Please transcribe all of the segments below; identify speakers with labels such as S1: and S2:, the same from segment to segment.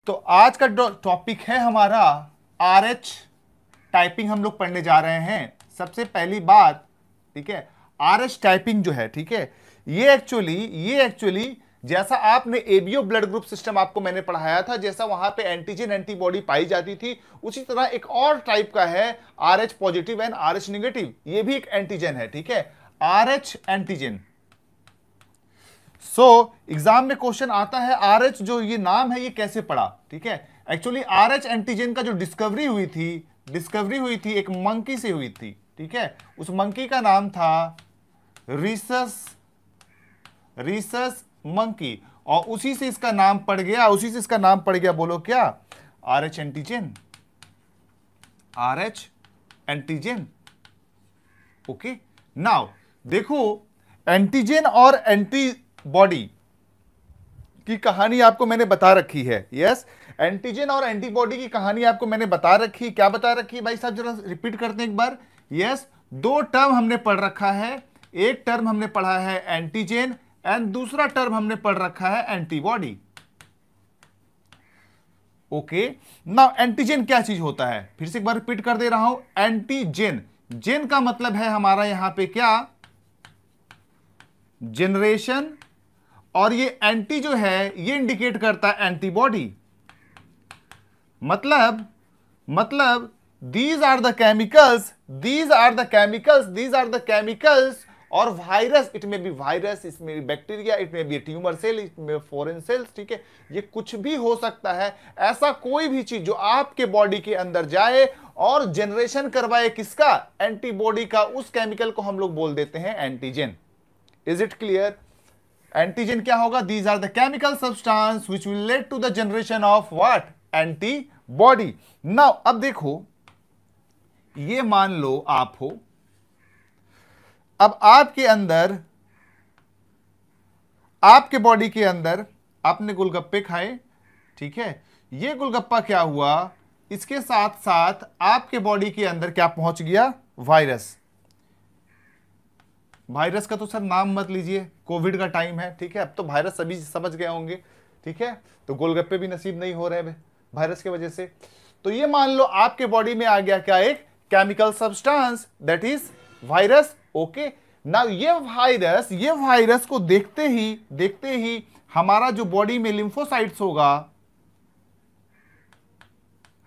S1: तो आज का टॉपिक है हमारा RH टाइपिंग हम लोग पढ़ने जा रहे हैं। सबसे पहली बात, ठीक है, RH टाइपिंग जो है, ठीक है, ये एक्चुअली जैसा आपने एबीओ ब्लड ग्रुप सिस्टम आपको मैंने पढ़ाया था, जैसा वहां पे एंटीजन एंटीबॉडी पाई जाती थी, उसी तरह एक और टाइप का है RH positive and RH negative. ये भी एक एंटीजन है, ठीक है, RH एंटीजन। एग्जाम में क्वेश्चन आता है RH जो ये नाम है ये कैसे पड़ा, ठीक है। एक्चुअली RH एंटीजन का जो डिस्कवरी हुई थी एक मंकी से हुई थी, ठीक है। उस मंकी का नाम था रीसस मंकी, और उसी से इसका नाम पड़ गया, बोलो क्या, RH एंटीजन। ओके, नाउ देखो, एंटीजन और एंटीबॉडी की कहानी आपको मैंने बता रखी है। यस, एंटीजन और एंटीबॉडी की कहानी आपको मैंने बता रखी। क्या बता रखी है भाई साहब, जरा रिपीट करते हैं एक बार। यस, दो टर्म हमने पढ़ रखा है। एक टर्म हमने पढ़ा है एंटीजन एंड दूसरा टर्म हमने पढ़ रखा है एंटीबॉडी। ओके, नाउ एंटीजन क्या चीज होता है, फिर से एक बार रिपीट कर दे रहा हूं। एंटीजन, जेन का मतलब है हमारा यहां पे क्या, जनरेशन, और ये एंटी जो है ये इंडिकेट करता है एंटीबॉडी। मतलब दीज आर द केमिकल्स, और वायरस, इट में बी वायरस, इसमें भी बैक्टीरिया, इट में बी ट्यूमर सेल, इसमें फॉरेन सेल्स, ठीक है, ये कुछ भी हो सकता है। ऐसा कोई भी चीज जो आपके बॉडी के अंदर जाए और जनरेशन करवाए किसका, एंटीबॉडी का, उस केमिकल को हम लोग बोल देते हैं antigen. Is it clear? Antigen क्या होगा, these are the chemical substance which will lead to the generation of what, antibody. Now अब देखो, ये मान लो आप हो, अब आपके अंदर, आपके बॉडी के अंदर आपने गोलगप्पे खाए, ठीक है, ये गोलगप्पा क्या हुआ, इसके साथ साथ आपके बॉडी के अंदर क्या पहुंच गया, वायरस। वायरस का तो सर नाम मत लीजिए, कोविड का टाइम है, ठीक है, अब तो वायरस सभी समझ गए होंगे, ठीक है, तो गोलगप्पे भी नसीब नहीं हो रहे वायरस की वजह से। तो ये मान लो आपके बॉडी में आ गया क्या, एक chemical substance, that is virus. Okay, now ये वायरस को देखते ही हमारा जो बॉडी में लिम्फोसाइट्स होगा,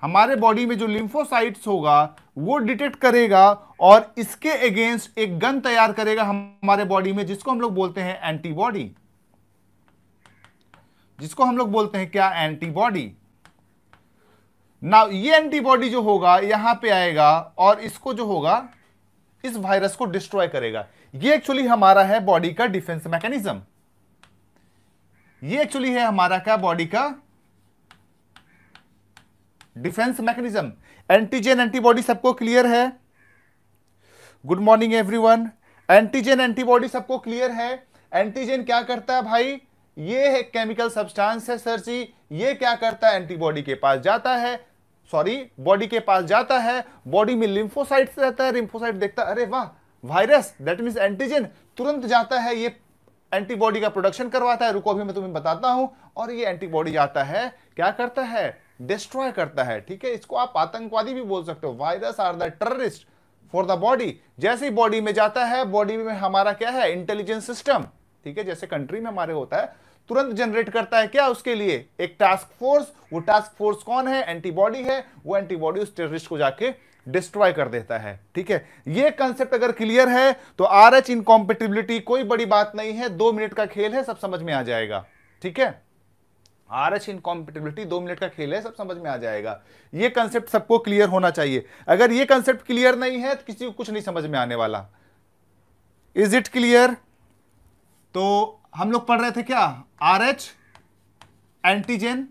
S1: हमारे बॉडी में जो लिम्फोसाइट्स होगा वो डिटेक्ट करेगा और इसके अगेंस्ट एक गन तैयार करेगा हमारे बॉडी में, जिसको हम लोग बोलते हैं एंटीबॉडी, जिसको हम लोग बोलते हैं क्या, एंटीबॉडी। नाउ ये एंटीबॉडी जो होगा यहां पे आएगा और इसको जो होगा, इस वायरस को डिस्ट्रॉय करेगा। ये एक्चुअली हमारा है बॉडी का डिफेंस मैकेनिज्म। ये एक्चुअली है हमारा क्या, बॉडी का डिफेंस मैकेनिज्म। एंटीजन एंटीबॉडी सबको क्लियर है? Good morning everyone. Antigen antibody सबको क्लियर है? एंटीजन क्या करता है भाई, ये है केमिकल सब्सटेंस है सर जी, ये क्या करता है, एंटीबॉडी के पास जाता है, बॉडी के पास जाता है, बॉडी में लिम्फोसाइट्स रहता है, लिम्फोसाइट देखता है, अरे वाह वायरस, दैट मींस एंटीजन, तुरंत जाता है, ये एंटीबॉडी का प्रोडक्शन करवाता है, रुको अभी मैं तुम्हें बताता हूं, और ये एंटीबॉडी जाता है, क्या करता है, डिस्ट्रॉय करता है, ठीक है। इसको आप आतंकवादी भी बोल सकते हो, virus are the terrorist for the body. जैसे ही बॉडी में जाता है, बॉडी में हमारा क्या है, इंटेलिजेंस सिस्टम, ठीक है, जैसे कंट्री में हमारे होता है, तुरंत जनरेट करता है क्या, उसके लिए एक टास्क फोर्स। वो टास्क फोर्स कौन है, एंटीबॉडी है। वो एंटीबॉडी उस टेररिस्ट को जाके डिस्ट्रॉय कर देता है, ठीक है। ये कंसेप्ट अगर क्लियर है तो RH इनकॉम्पेटिबिलिटी कोई बड़ी बात नहीं है, 2 मिनट का खेल है, सब समझ में आ जाएगा, ठीक है। RH इनकॉम्पेटिबिलिटी 2 मिनट का खेल है, सब समझ में आ जाएगा। ये कंसेप्ट सबको क्लियर होना चाहिए। अगर ये कंसेप्ट क्लियर नहीं है तो किसी को कुछ नहीं समझ में आने वाला। Is it clear? तो हम लोग पढ़ रहे थे क्या, RH एंटीजन।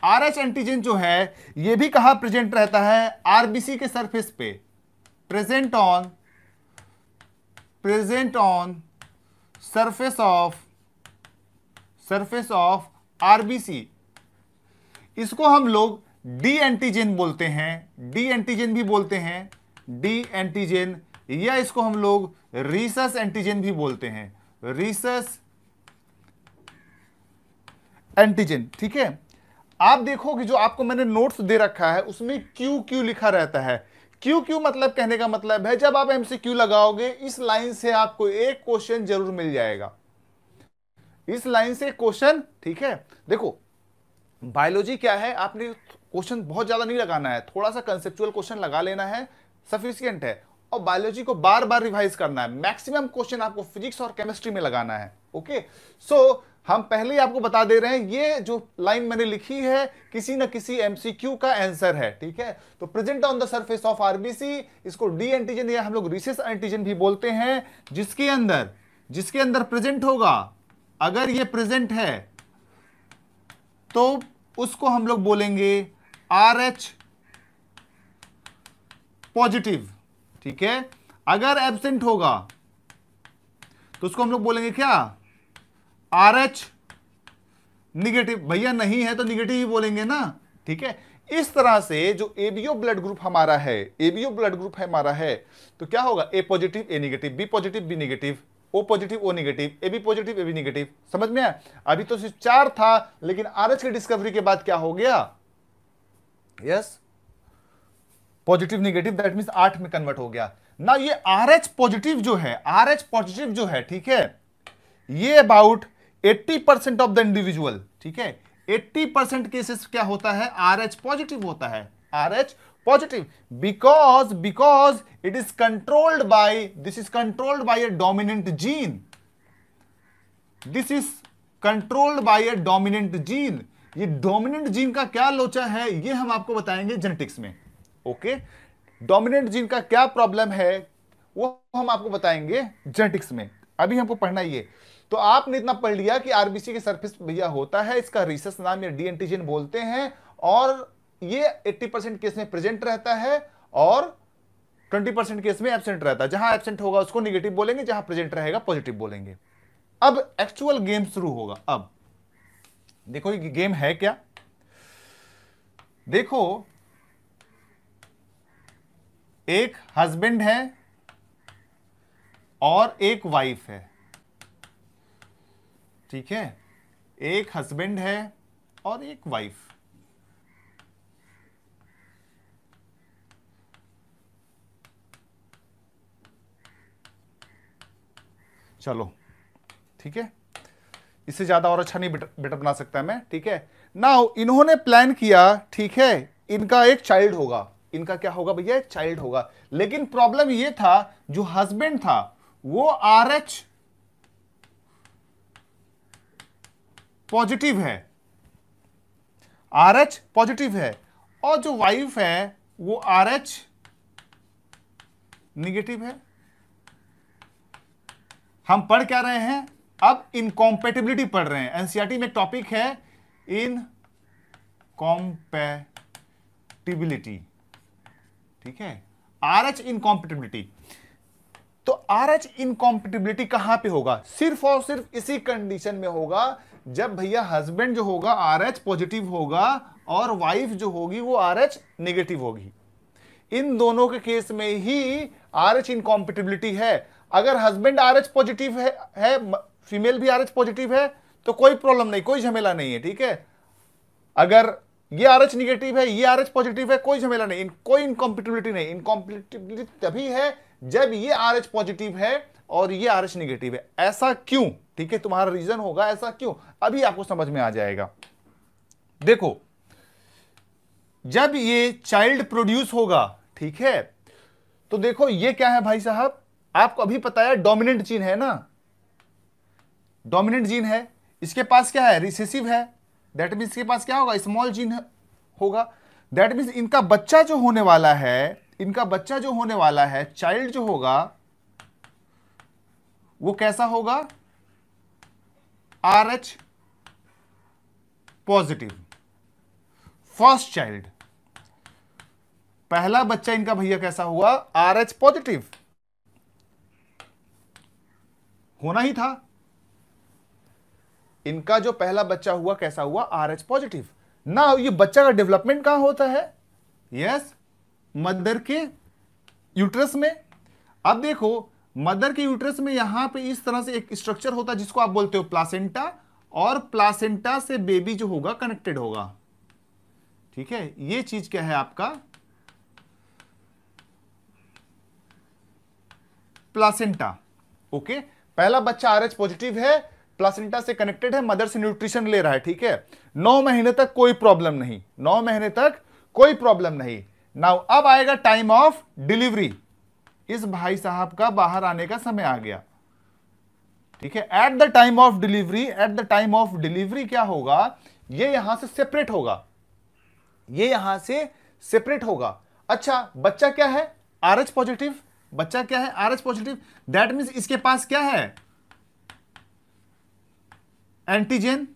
S1: RH एंटीजन जो है ये भी कहां प्रेजेंट रहता है, RBC के सरफेस पे, present on surface of RBC। इसको हम लोग डी एंटीजन बोलते हैं, डी एंटीजन भी बोलते हैं, डी एंटीजन, या इसको हम लोग रीसस एंटीजन भी बोलते हैं, रीसस एंटीजन, ठीक है। आप देखोगे जो आपको मैंने नोट्स दे रखा है उसमें क्यू क्यू लिखा रहता है। क्यू क्यू मतलब, कहने का मतलब है जब आप एमसीक्यू लगाओगे इस लाइन से आपको एक क्वेश्चन जरूर मिल जाएगा, इस लाइन से क्वेश्चन, ठीक है। देखो बायोलॉजी क्या है, आपने क्वेश्चन बहुत ज्यादा नहीं लगाना है, थोड़ा सा कंसेप्चुअल क्वेश्चन लगा लेना है, सफिशिएंट है। और बायोलॉजी को बार बार रिवाइज करना है, मैक्सिमम क्वेश्चन आपको फिजिक्स और केमिस्ट्री में लगाना है। ओके, सो हम पहले ही आपको बता दे रहे हैं ये जो लाइन मैंने लिखी है किसी न किसी एमसीक्यू का आंसर है, ठीक है। तो present on the surface of RBC, इसको डी एंटीजन या हम लोग रिसेस एंटीजन भी बोलते हैं, जिसके अंदर प्रेजेंट होगा, अगर ये प्रेजेंट है तो उसको हम लोग बोलेंगे RH पॉजिटिव, ठीक है। अगर एब्सेंट होगा तो उसको हम लोग बोलेंगे क्या, RH निगेटिव। भैया नहीं है तो निगेटिव ही बोलेंगे ना, ठीक है। इस तरह से जो एबीओ ब्लड ग्रुप हमारा है, एबीओ ब्लड ग्रुप है हमारा है, तो क्या होगा, A positive A negative, B positive B negative, O positive O negative, A B positive A B negative. समझ में आया? अभी तो सिर्फ 4 था, लेकिन RH की डिस्कवरी के बाद क्या हो गया, yes positive negative, that means 8 में कन्वर्ट हो गया ना। ये RH पॉजिटिव जो है, RH पॉजिटिव जो है, ठीक है, ये अबाउट 80% ऑफ द इंडिविजुअल, ठीक है, 80% केसेस क्या होता है, RH पॉजिटिव होता है, RH positive, because it is controlled by, this is controlled by a dominant gene, this is controlled by a dominant gene. ये डोमिनेंट जीन का क्या लोचा है ये हम आपको बताएंगे जेनेटिक्स में। ओके, डोमिनेंट जीन का क्या प्रॉब्लम है वो हम आपको बताएंगे जेनेटिक्स में, अभी हमको पढ़ना ही है। तो आपने इतना पढ़ लिया कि आरबीसी के सरफेस भैया होता है, इसका रिसस नाम या डी एंटीजन बोलते हैं, और ये 80% केस में प्रेजेंट रहता है और 20% केस में एब्सेंट रहता है। जहां एब्सेंट होगा उसको निगेटिव बोलेंगे, जहां प्रेजेंट रहेगा पॉजिटिव बोलेंगे। अब एक्चुअल गेम शुरू होगा। अब देखो ये गेम है क्या, देखो एक हस्बैंड है और एक वाइफ है, ठीक है, एक हस्बैंड है और एक वाइफ। चलो ठीक है, इससे ज्यादा और अच्छा नहीं बेटर बना सकता मैं, ठीक है। नाउ इन्होंने प्लान किया, ठीक है, इनका एक चाइल्ड होगा, इनका क्या होगा भैया, एक चाइल्ड होगा। लेकिन प्रॉब्लम ये था, जो हस्बैंड था वो RH पॉजिटिव है, RH पॉजिटिव है, और जो वाइफ है वो RH निगेटिव है। हम पढ़ क्या रहे हैं, अब इनकॉम्पेटिबिलिटी पढ़ रहे हैं। एनसीईआरटी में टॉपिक है इनकॉम्पेटिबिलिटी, ठीक है, RH इनकॉम्पेटिबिलिटी। तो RH इनकॉम्पेटिबिलिटी कहां पे होगा, सिर्फ और सिर्फ इसी कंडीशन में होगा जब भैया हस्बैंड जो होगा RH पॉजिटिव होगा और वाइफ जो होगी वो RH नेगेटिव होगी। इन दोनों के केस में ही RH इनकॉम्पेटिबिलिटी है। अगर हस्बैंड RH पॉजिटिव है, फीमेल भी RH पॉजिटिव है, तो कोई प्रॉब्लम नहीं, कोई झमेला नहीं है, ठीक है। अगर ये RH निगेटिव है, ये RH पॉजिटिव है, कोई झमेला नहीं, कोई इनकॉम्पेटिबिलिटी नहीं। इनकॉम्पेटिबिलिटी तभी है जब ये RH पॉजिटिव है और ये RH निगेटिव है। ऐसा क्यों, ठीक है, तुम्हारा रीजन होगा ऐसा क्यों, अभी आपको समझ में आ जाएगा। देखो जब ये चाइल्ड प्रोड्यूस होगा, ठीक है, तो देखो ये क्या है भाई साहब, आपको अभी पता है डोमिनेंट जीन है ना, डोमिनेंट जीन है, इसके पास क्या है, रिसेसिव है, दैट मीन्स इसके पास क्या होगा, स्मॉल जीन होगा। दैट मीन्स इनका बच्चा जो होने वाला है, इनका बच्चा जो होने वाला है, चाइल्ड जो होगा वो कैसा होगा, RH पॉजिटिव, फर्स्ट चाइल्ड, पहला बच्चा इनका भैया कैसा हुआ, RH पॉजिटिव होना ही था। इनका जो पहला बच्चा हुआ कैसा हुआ, RH पॉजिटिव ना। ये बच्चा का डेवलपमेंट कहां होता है, यस मदर के यूट्रस में। अब देखो मदर के यूट्रस में यहां पे इस तरह से एक स्ट्रक्चर होता है जिसको आप बोलते हो प्लासेंटा, और प्लासेंटा से बेबी जो होगा कनेक्टेड होगा, ठीक है, ये चीज क्या है आपका प्लासेंटा। ओके, पहला बच्चा आरएच पॉजिटिव है, प्लासेंटा से कनेक्टेड है, मदर से न्यूट्रिशन ले रहा है। ठीक है, 9 महीने तक कोई प्रॉब्लम नहीं, 9 महीने तक कोई प्रॉब्लम नहीं। नाउ अब आएगा टाइम ऑफ डिलीवरी, इस भाई साहब का बाहर आने का समय आ गया। ठीक है, at the time of delivery, at the time of delivery क्या होगा, ये यहां से सेपरेट होगा, ये यहां से सेपरेट होगा। अच्छा, बच्चा क्या है आरएच पॉजिटिव, बच्चा क्या है आरएच पॉजिटिव, दैट मींस इसके पास क्या है एंटीजन,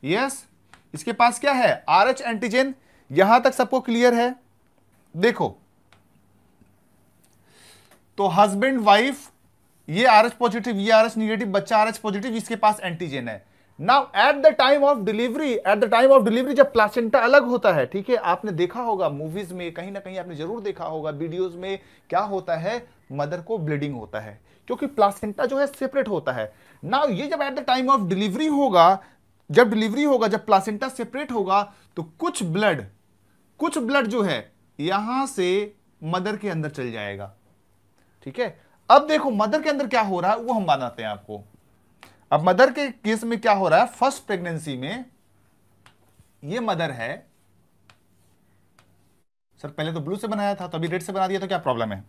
S1: यस इसके पास क्या है आरएच एंटीजन। यहां तक सबको क्लियर है। देखो तो हस्बैंड वाइफ, ये आरएच पॉजिटिव, ये आरएच निगेटिव, बच्चा आरएच पॉजिटिव, इसके पास एंटीजन है। Now at the time of delivery, at the time of delivery जब प्लासेंटा अलग होता है, ठीक है, आपने देखा होगा मूवीज में, कहीं ना कहीं आपने जरूर देखा होगा वीडियोस में, क्या होता है मदर को ब्लीडिंग होता है क्योंकि प्लासेंटा जो है सेपरेट होता है। नाउ ये जब at the time of delivery होगा, जब डिलीवरी होगा, जब प्लासेंटा सेपरेट होगा, तो कुछ ब्लड जो है यहां से मदर के अंदर चल जाएगा। ठीक है, अब देखो मदर के अंदर क्या हो रहा है वो हम बताते हैं आपको। अब मदर के केस में क्या हो रहा है, फर्स्ट प्रेगनेंसी में ये मदर है, सर पहले तो ब्लू से बनाया था तो अभी रेड से बना दिया तो क्या प्रॉब्लम है।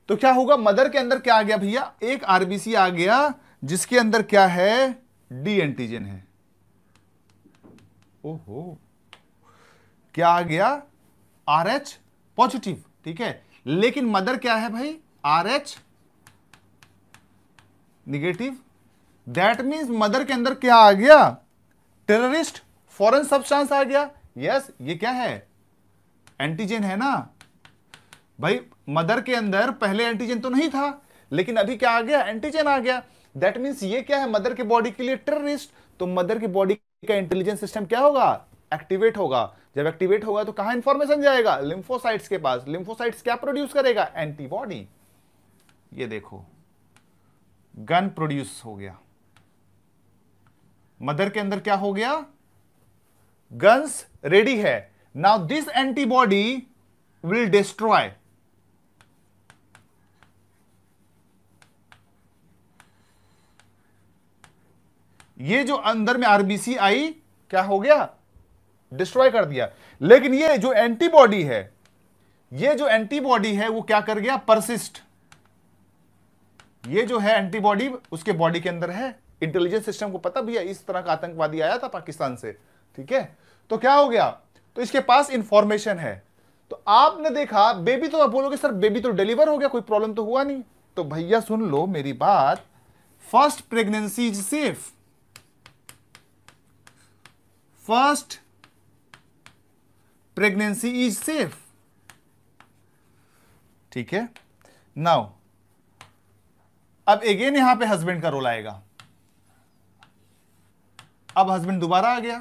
S1: तो क्या होगा, मदर के अंदर क्या आ गया भैया, एक आरबीसी आ गया जिसके अंदर क्या है डी एंटीजन है। ओहो, क्या आ गया आरएच पॉजिटिव। ठीक है, लेकिन मदर क्या है भाई RH negative, that means mother के अंदर क्या आ गया टेररिस्ट फॉरेन सब्सटेंस आ गया। यस, ये क्या है एंटीजन है ना भाई, मदर के अंदर पहले एंटीजन तो नहीं था लेकिन अभी क्या आ गया एंटीजन आ गया। दैट मींस ये क्या है मदर के बॉडी के लिए टेररिस्ट। तो मदर की बॉडी का इंटेलिजेंस सिस्टम क्या होगा एक्टिवेट होगा। जब एक्टिवेट होगा तो कहां इंफॉर्मेशन जाएगा लिम्फोसाइट्स के पास। लिम्फोसाइट्स क्या प्रोड्यूस करेगा एंटीबॉडी। ये देखो गन प्रोड्यूस हो गया, मदर के अंदर क्या हो गया गन्स रेडी है। Now this antibody will destroy, ये जो अंदर में आरबीसी आई क्या हो गया डिस्ट्रॉय कर दिया। लेकिन ये जो एंटीबॉडी है, ये जो एंटीबॉडी है वो क्या कर गया परसिस्ट। ये जो है एंटीबॉडी उसके बॉडी के अंदर है। इंटेलिजेंस सिस्टम को पता भी है इस तरह का आतंकवादी आया था पाकिस्तान से। ठीक है, तो क्या हो गया, तो इसके पास इंफॉर्मेशन है। तो आपने देखा बेबी, तो आप बोलोगे सर बेबी तो डिलीवर हो गया, कोई प्रॉब्लम तो हुआ नहीं। तो भैया सुन लो मेरी बात, first pregnancy is safe, first pregnancy is safe. ठीक है, नाउ अब अगेन यहां पे हस्बैंड का रोल आएगा। अब हस्बैंड दोबारा आ गया।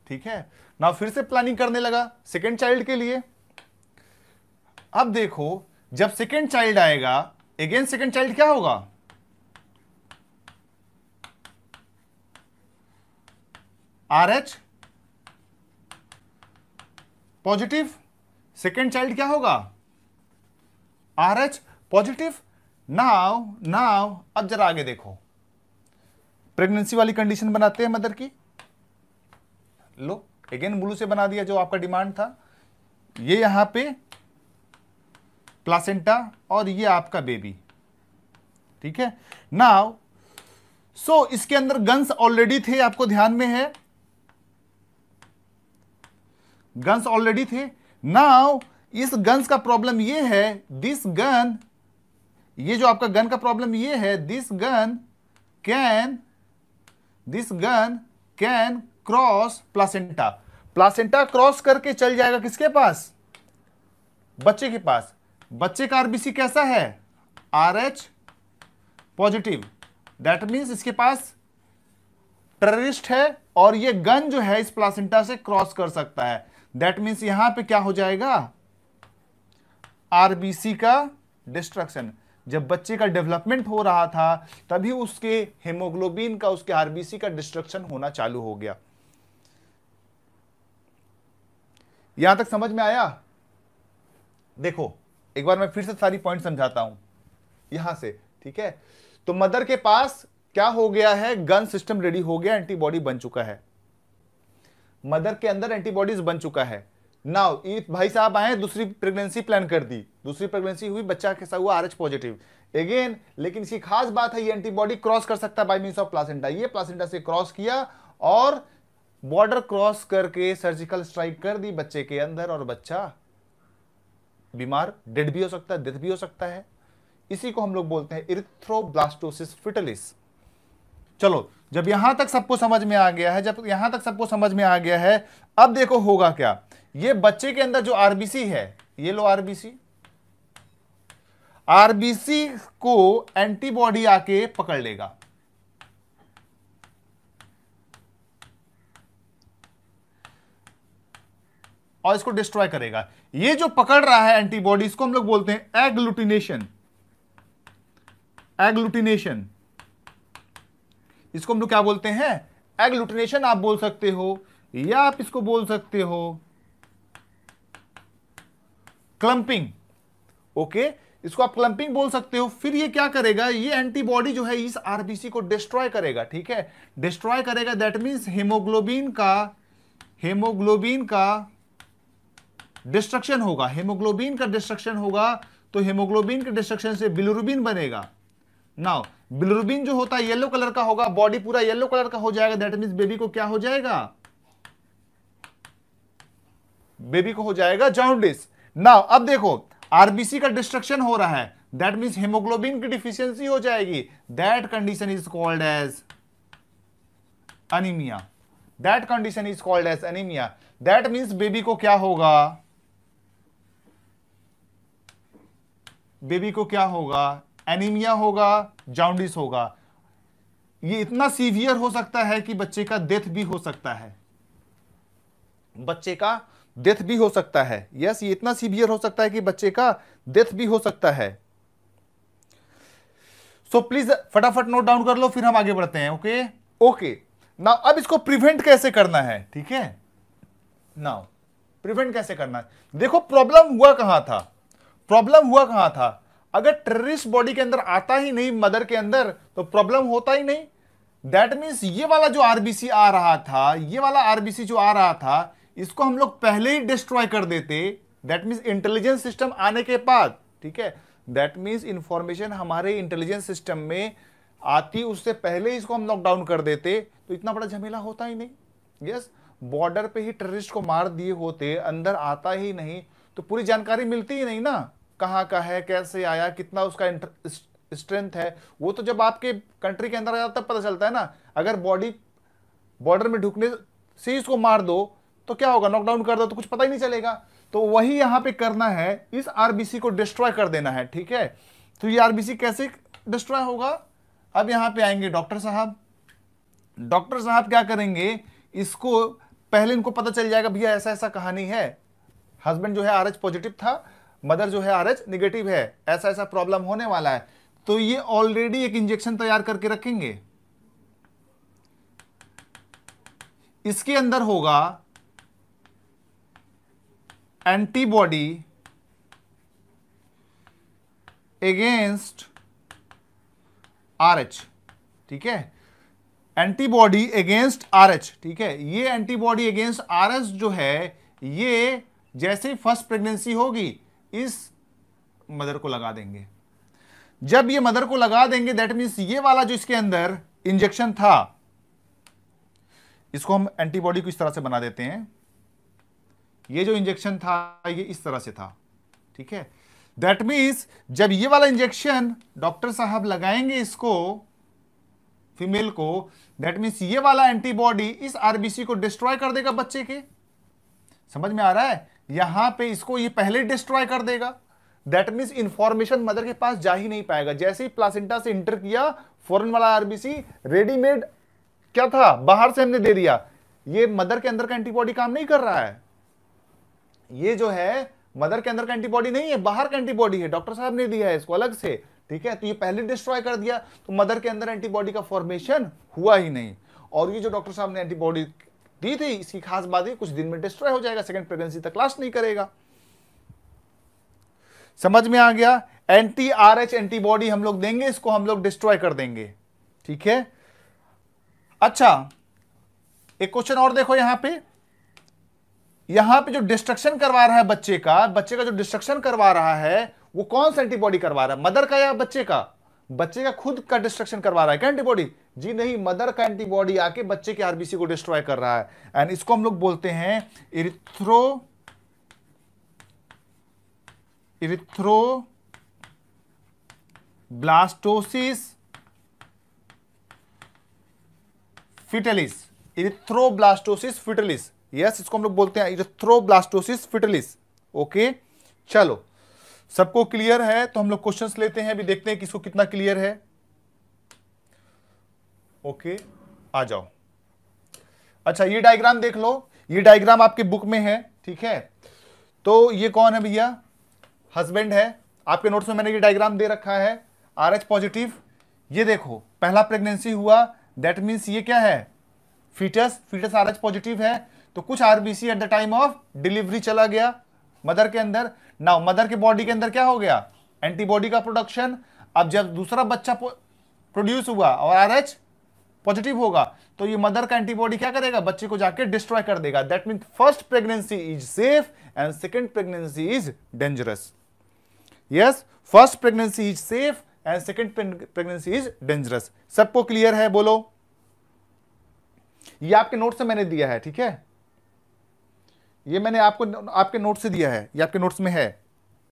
S1: ठीक है, नाउ फिर से प्लानिंग करने लगा सेकेंड चाइल्ड के लिए। अब देखो जब सेकेंड चाइल्ड आएगा, अगेन सेकेंड चाइल्ड क्या होगा आरएच पॉजिटिव, सेकेंड चाइल्ड क्या होगा आरएच पॉजिटिव। नाउ अब जरा आगे देखो, प्रेगनेंसी वाली कंडीशन बनाते हैं मदर की। लो अगेन ब्लू से बना दिया जो आपका डिमांड था। ये यहां पे प्लासेंटा और ये आपका बेबी। ठीक है, नाउ सो इसके अंदर गन्स ऑलरेडी थे, आपको ध्यान में है गन्स ऑलरेडी थे। नाउ इस गन्स का प्रॉब्लम ये है, दिस गन, ये जो आपका गन का प्रॉब्लम ये है, this gun can cross placenta. Placenta cross करके चल जाएगा किसके पास बच्चे के पास। बच्चे का आरबीसी कैसा है आरएच पॉजिटिव, दैट मींस इसके पास टेररिस्ट है और ये गन जो है इस प्लासेंटा से क्रॉस कर सकता है। दैट मींस यहां पे क्या हो जाएगा आरबीसी का डिस्ट्रक्शन। जब बच्चे का डेवलपमेंट हो रहा था तभी उसके हेमोग्लोबिन का, उसके आरबीसी का डिस्ट्रक्शन होना चालू हो गया। यहां तक समझ में आया? देखो एक बार मैं फिर से सारी पॉइंट समझाता हूं यहां से, ठीक है। तो मदर के पास क्या हो गया है, गन सिस्टम रेडी हो गया, एंटीबॉडी बन चुका है, मदर के अंदर एंटीबॉडीज बन चुका है। नाउ ये भाई साहब आए, दूसरी प्रेगनेंसी प्लान कर दी, दूसरी प्रेगनेंसी हुई, बच्चा कैसा हुआ, आरएच पॉजिटिव अगेन। लेकिन इसकी खास बात है ये एंटीबॉडी क्रॉस कर सकता है बाय मींस ऑफ प्लासेंटा। ये प्लासेंटा से क्रॉस किया और बॉर्डर क्रॉस करके सर्जिकल स्ट्राइक कर दी बच्चे के अंदर, और बच्चा बीमार, डेड भी हो सकता है, डेथ भी हो सकता है। इसी को हम लोग बोलते हैं इरिथ्रोब्लास्टोसिस फिटलिस। चलो जब यहां तक सबको समझ में आ गया है, जब यहां तक सबको समझ में आ गया है, अब देखो होगा क्या। ये बच्चे के अंदर जो आरबीसी है, ये लो आरबीसी, आरबीसी को एंटीबॉडी आके पकड़ लेगा, और इसको डिस्ट्रॉय करेगा। ये जो पकड़ रहा है एंटीबॉडी, इसको हम लोग बोलते हैं एग्लूटिनेशन। एग्लूटिनेशन, इसको हम लोग क्या बोलते हैं, एग्लूटिनेशन आप बोल सकते हो, या आप इसको बोल सकते हो क्लंपिंग। ओके, इसको आप क्लंपिंग बोल सकते हो। फिर ये क्या करेगा, ये एंटीबॉडी जो है इस आरबीसी को डिस्ट्रॉय करेगा, ठीक है, डिस्ट्रॉय करेगा। दैट मींस हेमोग्लोबिन का डिस्ट्रक्शन होगा, हेमोग्लोबिन का डिस्ट्रक्शन होगा। तो हेमोग्लोबिन के डिस्ट्रक्शन से बिलिरुबिन बनेगा। नाउ बिलिरुबिन जो होता है येलो कलर का होगा, बॉडी पूरा येलो कलर का हो जाएगा। दैट मींस बेबी को क्या हो जाएगा, बेबी को हो जाएगा जॉन्डिस। नाउ अब देखो आरबीसी का डिस्ट्रक्शन हो रहा है, दैट मींस हेमोग्लोबिन की डिफिशियंसी हो जाएगी। That condition is called as anaemia. That condition is called as anaemia. That means baby को क्या होगा, बेबी को क्या होगा, एनीमिया होगा, जॉन्डिस होगा। ये इतना सीवियर हो सकता है कि बच्चे का डेथ भी हो सकता है, बच्चे का डेथ भी हो सकता है। यस, ये इतना सीवियर हो सकता है कि बच्चे का डेथ भी हो सकता है। सो प्लीज फटाफट नोट डाउन कर लो, फिर हम आगे बढ़ते हैं। ओके ओके, नाउ अब इसको प्रिवेंट कैसे करना है, ठीक है। नाउ प्रिवेंट कैसे करना है, देखो प्रॉब्लम हुआ कहां था, प्रॉब्लम हुआ कहां था। अगर टेररिस्ट बॉडी के अंदर आता ही नहीं, मदर के अंदर, तो प्रॉब्लम होता ही नहीं। दैट मींस ये वाला जो आरबीसी आ रहा था, ये वाला आरबीसी जो आ रहा था, इसको हम लोग पहले ही डिस्ट्रॉय कर देते। दैट मींस इंटेलिजेंस सिस्टम आने के बाद, ठीक है, दैट मींस इंफॉर्मेशन हमारे इंटेलिजेंस सिस्टम में आती उससे पहले इसको हम लॉकडाउन कर देते, तो इतना बड़ा झमेला होता ही नहीं। यस, बॉर्डर पे ही टेररिस्ट को मार दिए होते, अंदर आता ही नहीं, तो पूरी जानकारी मिलती ही नहीं ना, कहां का है, कैसे आया, कितना उसका स्ट्रेंथ है। वो तो जब आपके कंट्री के अंदर आ जाता तब पता चलता है ना। अगर बॉडी बॉर्डर में ढुकने से ही इसको मार दो तो क्या होगा, नॉकडाउन कर दो तो कुछ पता ही नहीं चलेगा। तो वही यहां पे करना है, इस आरबीसी को डिस्ट्रॉय कर देना है, ठीक है। तो ये आरबीसी कैसे डिस्ट्रॉय होगा, अब यहां पे आएंगे डॉक्टर साहब। डॉक्टर साहब क्या करेंगे, इसको पहले इनको पता चल जाएगा भैया ऐसा ऐसा कहानी है, हस्बैंड जो है आरएच पॉजिटिव था, मदर जो है आरएच नेगेटिव है, ऐसा ऐसा प्रॉब्लम होने वाला है। तो ये ऑलरेडी एक इंजेक्शन तैयार करके रखेंगे, इसके अंदर होगा एंटीबॉडी अगेंस्ट आरएच, ठीक है, एंटीबॉडी अगेंस्ट आरएच, ठीक है। ये एंटीबॉडी अगेंस्ट आरएच जो है, ये जैसे फर्स्ट प्रेगनेंसी होगी इस मदर को लगा देंगे। जब ये मदर को लगा देंगे, दैट मींस ये वाला जो इसके अंदर इंजेक्शन था, इसको हम एंटीबॉडी को इस तरह से बना देते हैं। ये जो इंजेक्शन था ये इस तरह से था, ठीक है। दैट मींस जब ये वाला इंजेक्शन डॉक्टर साहब लगाएंगे इसको फीमेल को, दैट मींस ये वाला एंटीबॉडी इस आरबीसी को डिस्ट्रॉय कर देगा बच्चे के। समझ में आ रहा है, यहां पे इसको ये पहले डिस्ट्रॉय कर देगा। दैट मींस इंफॉर्मेशन मदर के पास जा ही नहीं पाएगा। जैसे ही प्लासेंटा से इंटर किया, फॉरेन वाला आरबीसी रेडीमेड क्या था, बाहर से हमने दे दिया। ये मदर के अंदर का एंटीबॉडी काम नहीं कर रहा है, ये जो है मदर के अंदर का एंटीबॉडी नहीं है, बाहर का एंटीबॉडी है, डॉक्टर साहब ने दिया है इसको अलग से, ठीक है, तो ये पहले डिस्ट्रॉय कर दिया, तो मदर के अंदर एंटीबॉडी का फॉर्मेशन हुआ ही नहीं। और ये जो डॉक्टर साहब ने एंटीबॉडी दी थी, इसकी खास बात है कुछ दिन में डिस्ट्रॉय हो जाएगा, सेकंड प्रेगनेंसी तक लास्ट नहीं करेगा। समझ में आ गया? एंटी RH एंटीबॉडी हम लोग देंगे, इसको हम लोग डिस्ट्रॉय कर देंगे। ठीक है, अच्छा एक क्वेश्चन और देखो, यहां पे जो डिस्ट्रक्शन करवा रहा है बच्चे का जो डिस्ट्रक्शन करवा रहा है वो कौन सा एंटीबॉडी करवा रहा है, मदर का या बच्चे का? बच्चे का खुद का डिस्ट्रक्शन करवा रहा है क्या एंटीबॉडी? जी नहीं, मदर का एंटीबॉडी आके बच्चे के आरबीसी को डिस्ट्रॉय कर रहा है, एंड इसको हम लोग बोलते हैं इरिथ्रोब्लास्टोसिस फिटलिस। यस, इसको हम लोग बोलते हैं इरिथ्रोब्लास्टोसिस फिटलिस। ओके, चलो सबको क्लियर है? तो हम लोग क्वेश्चंस लेते हैं, अभी देखते हैं किसको कितना क्लियर है। ओके, आ जाओ। अच्छा, ये डायग्राम देख लो, ये डायग्राम आपके बुक में है। ठीक है, तो ये कौन है भैया? हस्बैंड है। आपके नोट्स में मैंने ये डायग्राम दे रखा है। RH पॉजिटिव, ये देखो पहला प्रेगनेंसी हुआ, दैट मीन्स ये क्या है? फीटस RH पॉजिटिव है, तो कुछ RBC at the time of delivery चला गया मदर के अंदर। नाउ मदर के बॉडी के अंदर क्या हो गया? एंटीबॉडी का प्रोडक्शन। अब जब दूसरा बच्चा प्रोड्यूस हुआ और RH पॉजिटिव होगा, तो ये मदर का एंटीबॉडी क्या करेगा? बच्चे को जाके डिस्ट्रॉय कर देगा। That means first pregnancy is safe and second pregnancy is dangerous. Yes, first pregnancy is safe and second pregnancy is dangerous. सबको क्लियर है? बोलो। ये आपके नोट से मैंने दिया है, ठीक है, ये मैंने आपको आपके नोट से दिया है, ये आपके नोट्स में है।